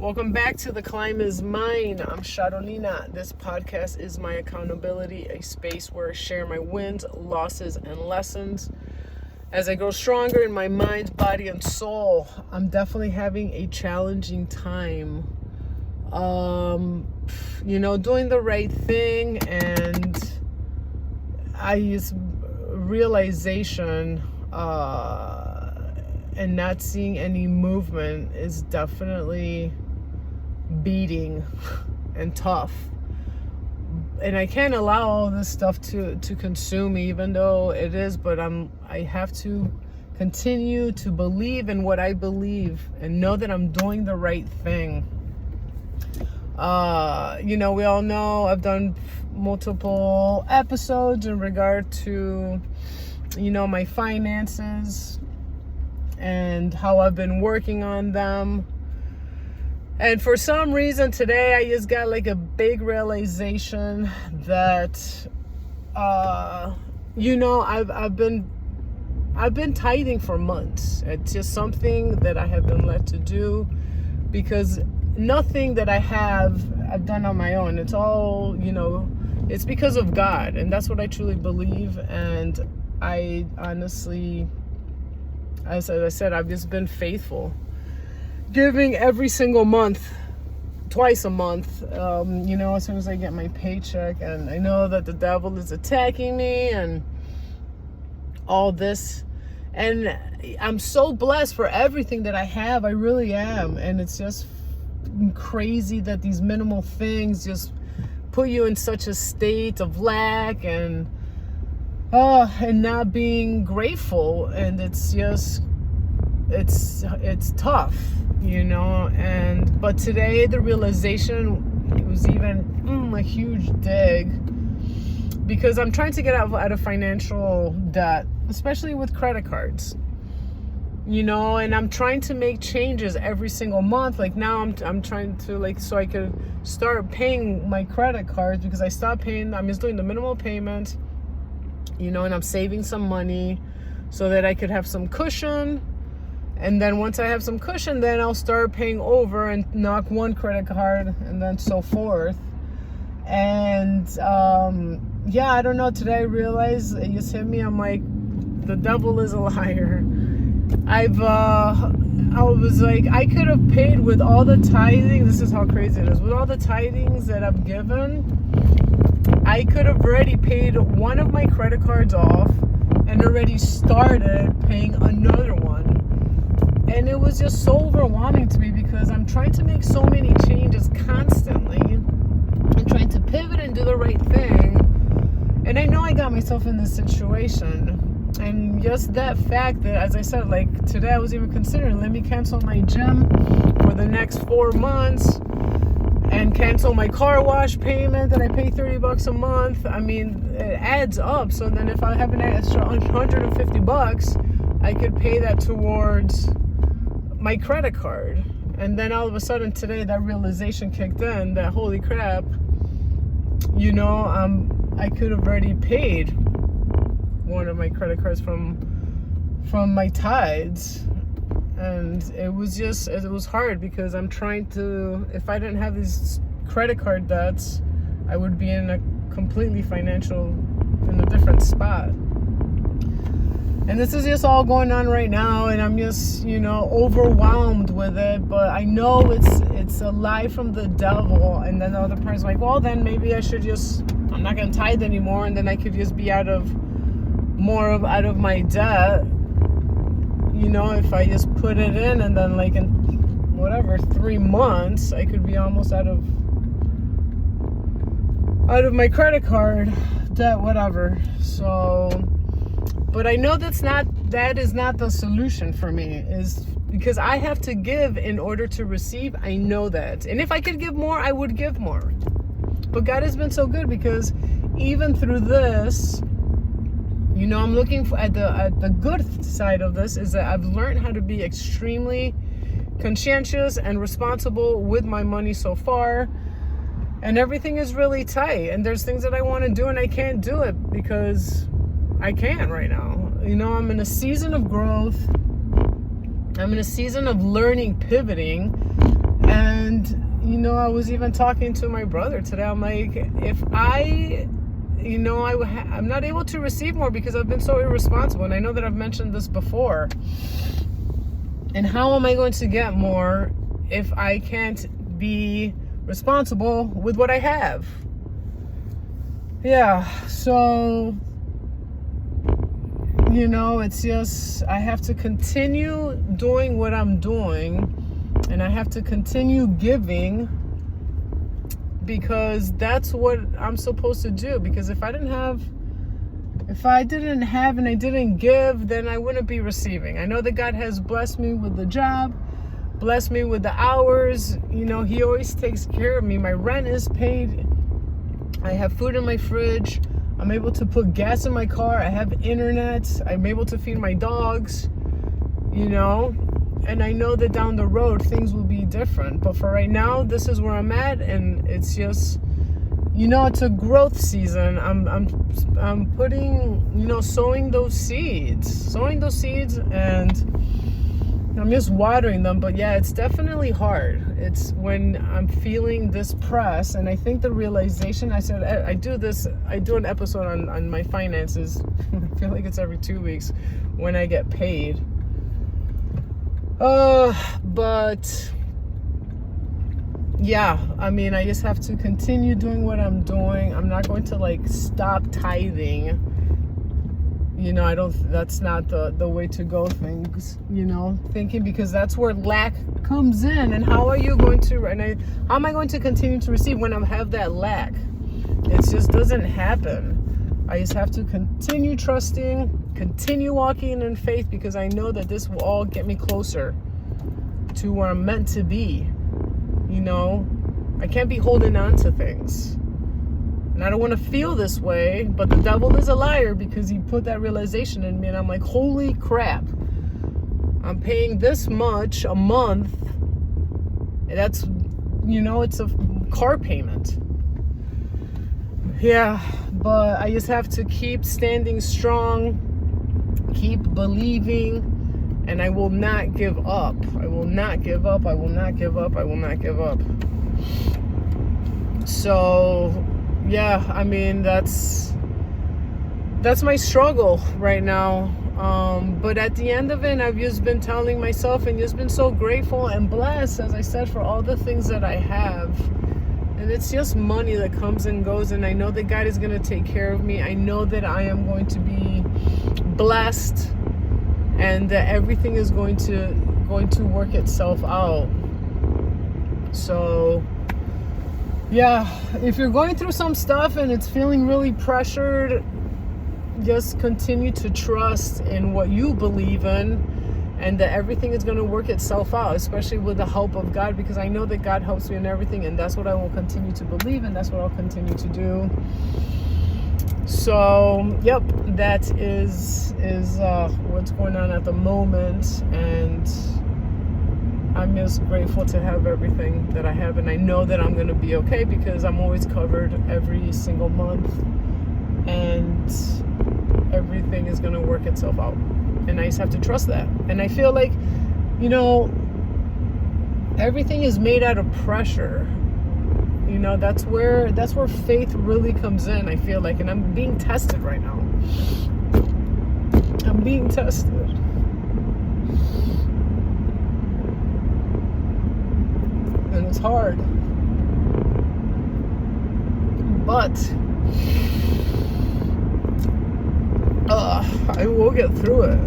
Welcome back to The Climb Is Mine. I'm Charolina. This podcast is my accountability, a space where I share my wins, losses, and lessons. As I grow stronger in my mind, body, and soul, I'm definitely having a challenging time. Doing the right thing, and I use realization and not seeing any movement is definitely beating and tough. And I can't allow all this stuff to consume me, even though it is, but I have to continue to believe in what I believe and know that I'm doing the right thing. We all know I've done multiple episodes in regard to, my finances and how I've been working on them. And for some reason today, I just got like a big realization that, I've been tithing for months. It's just something that I have been led to do because nothing that I've done on my own. It's all, it's because of God. And that's what I truly believe. And I honestly, as I said, I've just been faithful. Giving every single month, twice a month, as soon as I get my paycheck. And I know that the devil is attacking me and all this. And I'm so blessed for everything that I have. I really am. And it's just crazy that these minimal things just put you in such a state of lack and not being grateful. And it's just, it's tough. But today the realization, it was even a huge dig, because I'm trying to get out of financial debt, especially with credit cards, and I'm trying to make changes every single month. Like now I'm trying to so I could start paying my credit cards, because I stopped paying. I'm just doing the minimal payment, and I'm saving some money so that I could have some cushion. And then once I have some cushion, then I'll start paying over and knock one credit card and then so forth. And I don't know. Today I realized it just hit me. I'm like, the devil is a liar. I was like, I could have paid with all the tithing. This is how crazy it is. With all the tithings that I've given, I could have already paid one of my credit cards off and already started paying another one. And it was just so overwhelming to me, because I'm trying to make so many changes constantly and trying to pivot and do the right thing. And I know I got myself in this situation. And just that fact that, as I said, like today I was even considering, let me cancel my gym for the next 4 months and cancel my car wash payment that I pay $30 a month. I mean, it adds up. So then if I have an extra $150, I could pay that towards my credit card. And then all of a sudden today, that realization kicked in that, holy crap, I could have already paid one of my credit cards from my tithes. And it was hard, because I'm trying to, if I didn't have these credit card debts, I would be in a different spot. And this is just all going on right now, and I'm just, overwhelmed with it. But I know it's a lie from the devil. And then the other person's like, well, then maybe I'm not going to tithe anymore, and then I could just be out of my debt. If I just put it in, and then in 3 months, I could be almost out of my credit card debt, whatever. So, but I know that is not the solution for me, is because I have to give in order to receive. I know that. And if I could give more, I would give more. But God has been so good, because even through this, I'm looking at the good side of this, is that I've learned how to be extremely conscientious and responsible with my money so far. And everything is really tight. And there's things that I want to do, and I can't do it because I can't right now. I'm in a season of growth. I'm in a season of learning, pivoting, and I was even talking to my brother today. I'm like, if I, I'm not able to receive more because I've been so irresponsible. And I know that I've mentioned this before. And how am I going to get more if I can't be responsible with what I have? Yeah, so, it's just, I have to continue doing what I'm doing, and I have to continue giving, because that's what I'm supposed to do. Because if I didn't have and I didn't give, then I wouldn't be receiving. I know that God has blessed me with the job, blessed me with the hours. He always takes care of me. My rent is paid. I have food in my fridge. I'm able to put gas in my car. I have internet. I'm able to feed my dogs, and I know that down the road things will be different. But for right now, this is where I'm at, and it's just, it's a growth season. I'm putting, sowing those seeds, and I'm just watering them. But yeah, it's definitely hard. It's when I'm feeling this press, and I think the realization, I said, I do an episode on my finances. I feel like it's every 2 weeks when I get paid. But yeah, I just have to continue doing what I'm doing. I'm not going to stop tithing. That's not the way to go things, thinking, because that's where lack comes in. And how are you going to, how am I going to continue to receive when I have that lack? It just doesn't happen. I just have to continue trusting, continue walking in faith, because I know that this will all get me closer to where I'm meant to be. I can't be holding on to things. And I don't want to feel this way, but the devil is a liar, because he put that realization in me, and I'm like, holy crap. I'm paying this much a month. And that's, it's a car payment. Yeah, but I just have to keep standing strong, keep believing, and I will not give up. I will not give up. I will not give up. I will not give up. So, yeah, that's my struggle right now. But at the end of it, I've just been telling myself and just been so grateful and blessed, as I said, for all the things that I have. And it's just money that comes and goes, and I know that God is going to take care of me. I know that I am going to be blessed, and that everything is going to work itself out. So yeah, if you're going through some stuff and it's feeling really pressured, just continue to trust in what you believe in, and that everything is going to work itself out, especially with the help of God, because I know that God helps me in everything, and that's what I will continue to believe, and that's what I'll continue to do. So, yep, that is what's going on at the moment, and I'm just grateful to have everything that I have, and I know that I'm going to be okay, because I'm always covered every single month, and everything is going to work itself out. And I just have to trust that. And I feel like, everything is made out of pressure. That's where faith really comes in, I feel like. And I'm being tested right now. I'm being tested. And it's hard. But I will get through it.